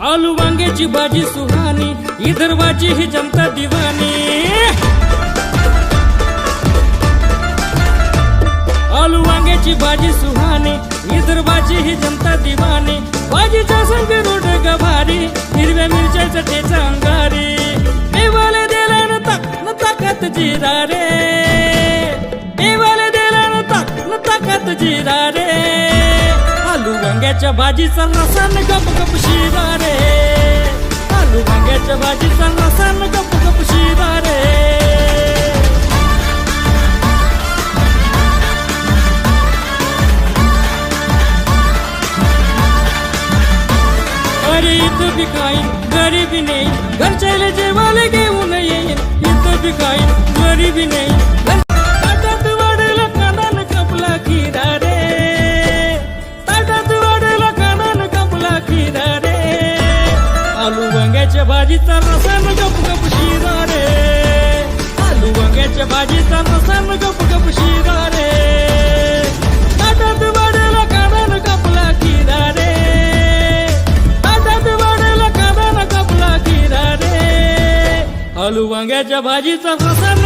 आलू वांग्याची भाजी सुहानी, विदर्भाची ही जनता दिवानी। आलू वांग्याची भाजी सुहानी, विदर्भाची ही जनता दिवानी। भाजीचा संग रोड गभारी, हिरव्या मिरच्याचा ठेचा अंगारी। देवाला दिला न ताकत जिरा रे, देवाला दिला न ताकत जिरा रे। आलू वांग्याच्या भाजीचा रसान गप गप शिरा रे, आलू वांग्याच्या भाजीचा रसान गप गप शिरा रे। अरे इथं बी काही गरीबी नाही, घरच्याला जेवायला घेऊन येईन। इथं बी काही गरीबी नाही, ताटात वाढला कानान कपला खिरा रे, ताटात वाढला कानान कपला खिरा रे। आलू वांग्याच्या भाजीचा रसान गप गप शिरा रे, आलू वांग्याच्या भाजीचा रसान गप गप शिरा रे। ताटात वाढला कानान कपला खिरा रे, आलू वांग्याच्या भाजीचा रसान